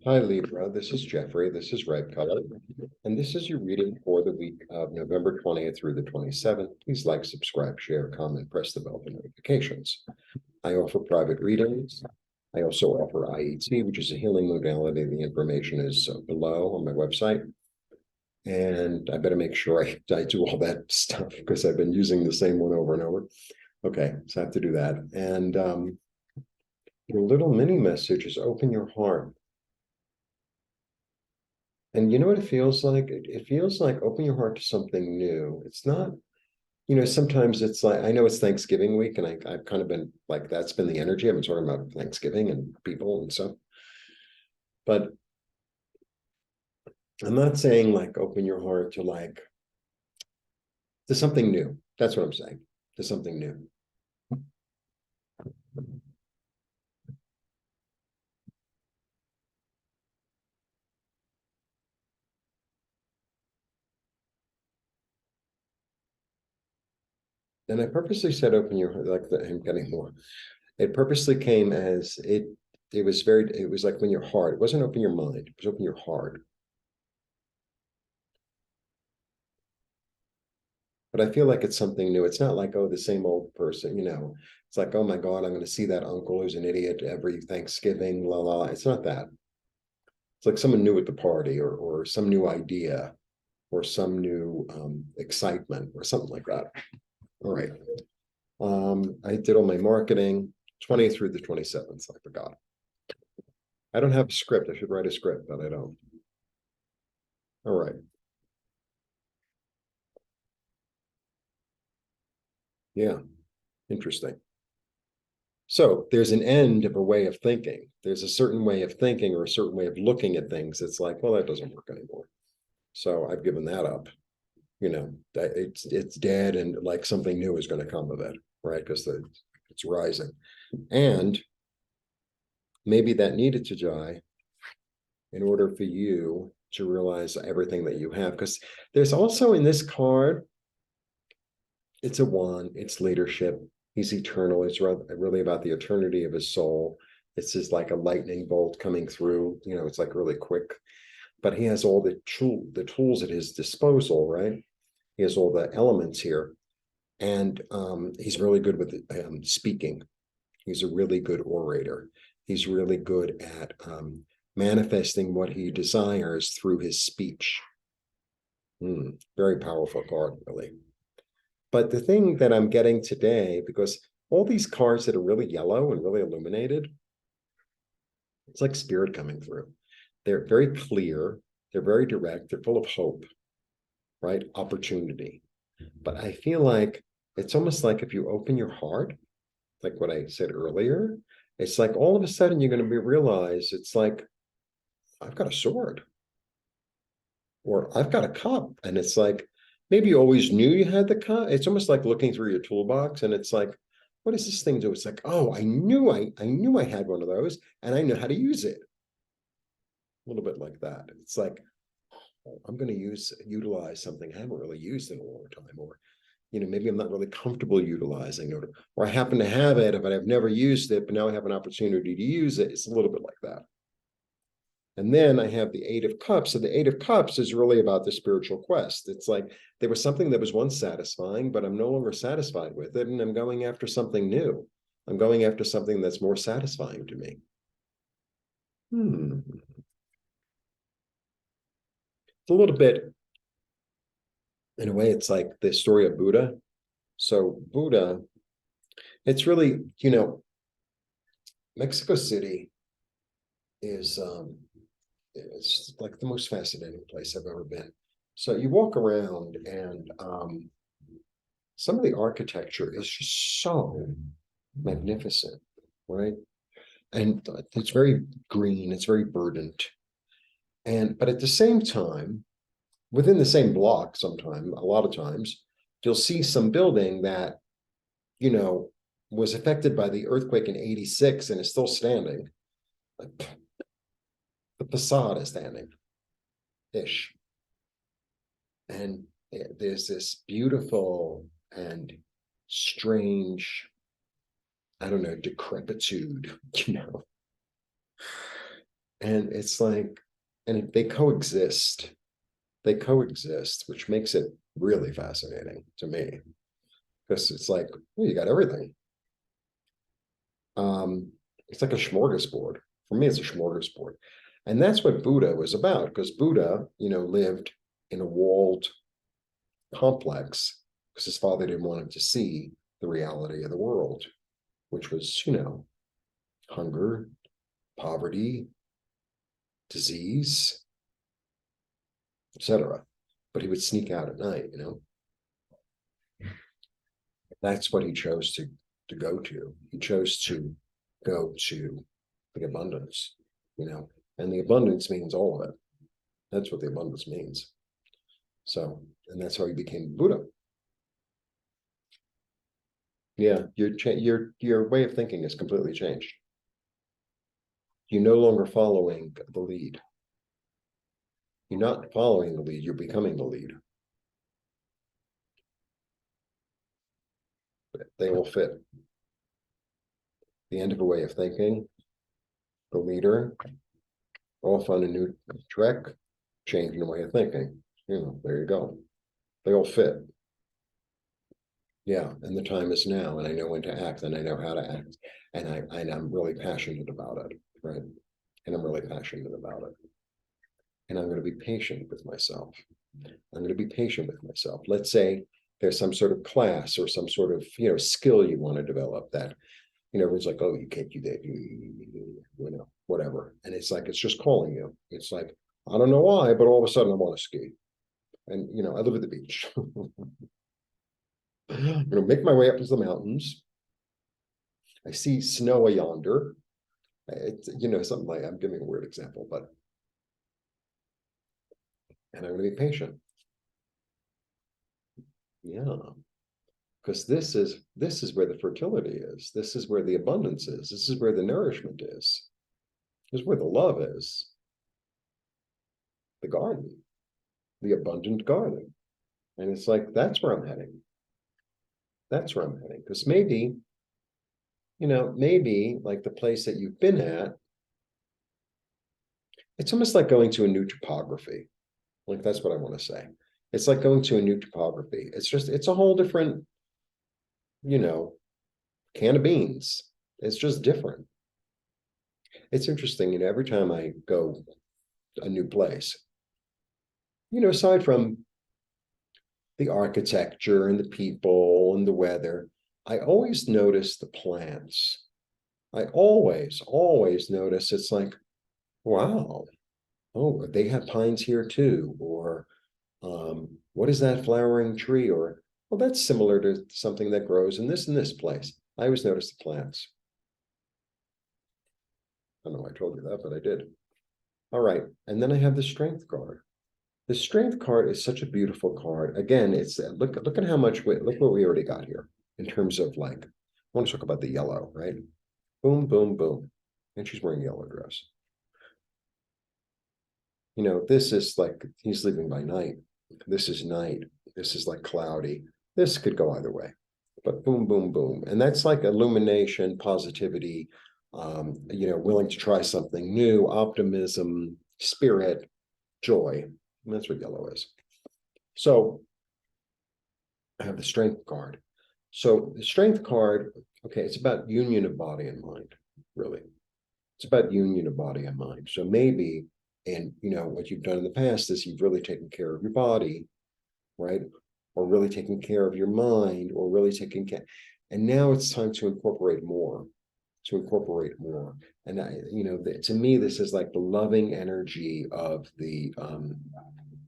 Hi Libra, this is Jeffrey, this is Ripecolor, and this is your reading for the week of November 20th through the 27th. Please like, subscribe, share, comment, press the bell for notifications. I offer private readings. I also offer IET, which is a healing modality. The information is below on my website. And I better make sure I do all that stuff because I've been using the same one over and over. Okay, so I have to do that. And your little mini message is open your heart. And you know what it feels like? It feels like open your heart to something new. It's not, sometimes it's like, I know it's Thanksgiving week, and I've kind of been like, that's been the energy. I've been talking about Thanksgiving and people and stuff. But I'm not saying like open your heart to like, to something new. That's what I'm saying, to something new. And I purposely said open your heart, like I'm getting more. It purposely came as it was like when your heart, it wasn't open your mind, it was open your heart. But I feel like it's something new. It's not like, oh, the same old person. It's like, oh my God, I'm going to see that uncle who's an idiot every Thanksgiving, la la. It's not that. It's like someone new at the party, or some new idea, or some new excitement or something like that. All right. I did all my marketing, 20th through the 27th. I forgot. I don't have a script. I should write a script, but I don't. All right. Yeah. Interesting. So there's an end of a way of thinking. There's a certain way of thinking or a certain way of looking at things. It's like, well, that doesn't work anymore. So I've given that up. It's dead, and like something new is going to come of it, right? Because it's rising, and maybe that needed to die in order for you to realize everything that you have. Because there's also in this card, it's a wand, it's leadership. He's eternal. It's really about the eternity of his soul. It's just like a lightning bolt coming through. It's like really quick. But he has all the tools at his disposal, right? He has all the elements here, and he's really good with speaking. He's a really good orator. He's really good at manifesting what he desires through his speech. Very powerful card, really. But the thing that I'm getting today, because all these cards that are really yellow and really illuminated, it's like spirit coming through. They're very clear, they're very direct, they're full of hope, right? Opportunity. But I feel like it's almost like if you open your heart, like what I said earlier, it's like all of a sudden you're going to realize it's like, I've got a sword, or I've got a cup. And it's like, maybe you always knew you had the cup. It's almost like looking through your toolbox, and it's like, what does this thing do? It's like, oh, I knew I had one of those, and I know how to use it. A little bit like that. It's like, oh, I'm going to utilize something I haven't really used in a long time, or maybe I'm not really comfortable utilizing it, or I happen to have it, but I've never used it, but now I have an opportunity to use it. It's a little bit like that. And then I have the Eight of Cups. So the Eight of Cups is really about the spiritual quest. It's like there was something that was once satisfying, but I'm no longer satisfied with it. And I'm going after something new. I'm going after something that's more satisfying to me. It's a little bit, in a way, it's like the story of Buddha. So Buddha, it's really, Mexico City is it's like the most fascinating place I've ever been. So you walk around, and some of the architecture is just so magnificent, right? And it's very green, it's very verdant. But at the same time, within the same block, a lot of times, you'll see some building that, you know, was affected by the earthquake in 86 and is still standing. Like, the facade is standing ish. And there's this beautiful and strange, I don't know, decrepitude, And it's like, and they coexist. They coexist, which makes it really fascinating to me. Because it's like, well, you got everything. It's like a smorgasbord. For me, it's a smorgasbord. And that's what Buddha was about, because Buddha, lived in a walled complex because his father didn't want him to see the reality of the world, which was, hunger, poverty, disease, etc. But he would sneak out at night. That's what he chose to go to. He chose to go to the abundance. And the abundance means all of it. That's what the abundance means. So, and that's how he became Buddha. Yeah, your way of thinking has completely changed. You're no longer following the lead. You're not following the lead, you're becoming the lead. They all fit. The end of a way of thinking, the leader, off on a new track, changing the way of thinking. There you go. They all fit. Yeah, and the time is now, and I know when to act, and I know how to act, and I'm really passionate about it, right? And I'm really passionate about it. And I'm going to be patient with myself. I'm going to be patient with myself. Let's say there's some sort of class or some sort of skill you want to develop that everyone's like, oh, you can't do that, whatever. And it's like it's just calling you. It's like I don't know why, but all of a sudden I want to ski, and I live at the beach. Make my way up to the mountains. I see snow yonder. It's something like I'm giving a weird example, and I'm going to be patient. Yeah, because this is where the fertility is. This is where the abundance is. This is where the nourishment is. This is where the love is. The garden, the abundant garden, and it's like that's where I'm heading. That's where I'm heading. Because maybe like the place that you've been at, it's almost like going to a new topography. Like that's what I want to say. It's like going to a new topography. It's a whole different, you know, can of beans. It's just different. It's interesting, every time I go a new place, aside from the architecture and the people and the weather, I always notice the plants. I always notice it's like, wow, oh, they have pines here too. Or what is that flowering tree? Or, well, that's similar to something that grows in this place. I always notice the plants. I don't know why I told you that, but I did. All right. And then I have the strength card. The strength card is such a beautiful card. Again, it's look at how much look what we already got here in terms of like, I want to talk about the yellow, right? Boom, boom, boom. And she's wearing a yellow dress. This is like he's leaving by night. This is night. This is like cloudy. This could go either way, but boom, boom, boom. And that's like illumination, positivity, willing to try something new, optimism, spirit, joy. And that's what yellow is. So I have the strength card. So the strength card, okay, it's about union of body and mind, really. It's about union of body and mind. So maybe, and what you've done in the past is you've really taken care of your body, right? Or really taking care of your mind, or really taking care. And now it's time to incorporate more, And to me, this is like the loving energy of the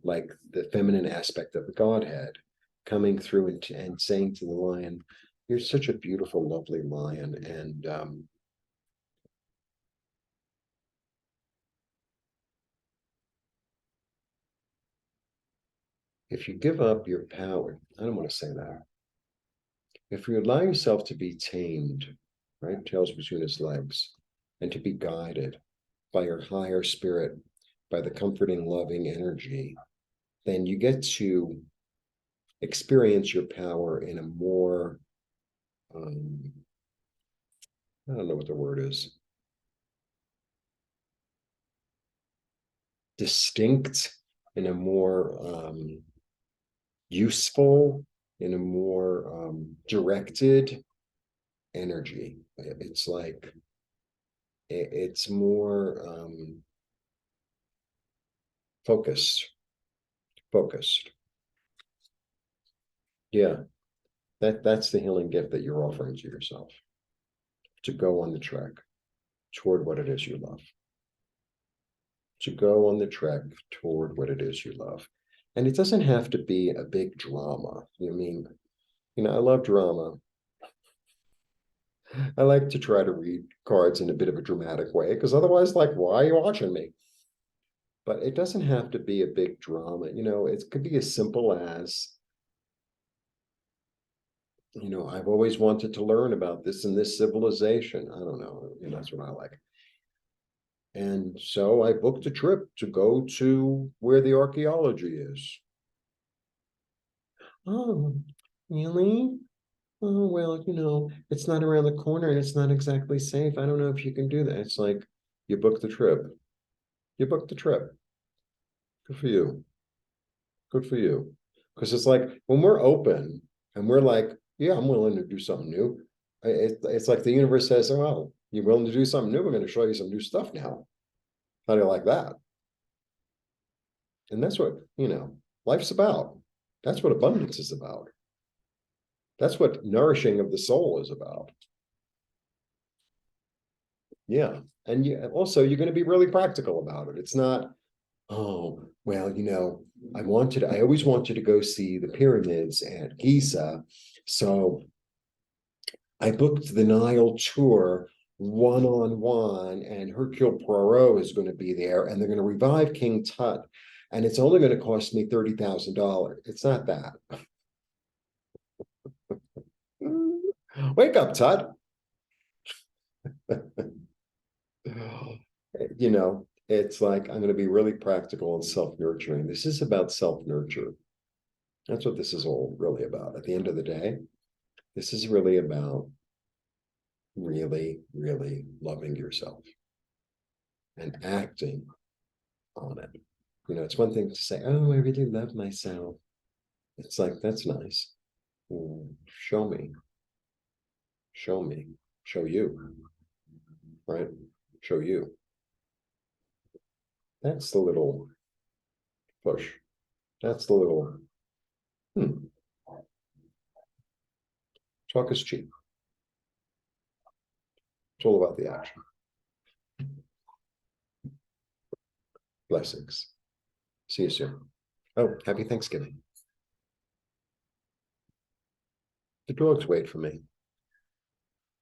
like the feminine aspect of the Godhead coming through and saying to the lion, "You're such a beautiful, lovely lion," and if you give up your power, I don't want to say that. If you allow yourself to be tamed, right, tails between his legs, and to be guided by your higher spirit, by the comforting, loving energy, then you get to experience your power in a more, I don't know what the word is. distinct, in a more useful, in a more directed energy. It's like it's more focused. Yeah, that's the healing gift that you're offering to yourself, to go on the trek toward what it is you love. To go on the trek toward what it is you love. And it doesn't have to be a big drama. I love drama. I like to try to read cards in a bit of a dramatic way, because otherwise, like, why are you watching me? But it doesn't have to be a big drama. It could be as simple as, I've always wanted to learn about this and this civilization. I don't know. That's what I like. And so I booked a trip to go to where the archaeology is. Oh, really? Oh, well, it's not around the corner and it's not exactly safe. I don't know if you can do that. It's like, you booked the trip. You booked the trip. Good for you. Good for you. Because it's like, when we're open and we're like, yeah, I'm willing to do something new. It's like the universe says, oh, well, you're willing to do something new. We're going to show you some new stuff now. How do you like that? And that's what, life's about. That's what abundance is about. That's what nourishing of the soul is about. Yeah. And also, you're going to be really practical about it. It's not, oh, well, I always wanted to go see the pyramids at Giza. So I booked the Nile tour one-on-one, and Hercule Poirot is going to be there, and they're going to revive King Tut. And it's only going to cost me $30,000. It's not that. Wake up, Tut. It's like, I'm going to be really practical and self-nurturing. This is about self-nurture. That's what this is all really about. At the end of the day, this is really about really, really loving yourself and acting on it. It's one thing to say, oh, I really love myself. It's like, that's nice. Show me. Show me. Show you. Right? Show you. That's the little push. That's the little, talk is cheap. It's all about the action. Blessings. See you soon. Oh, happy Thanksgiving. The dogs wait for me.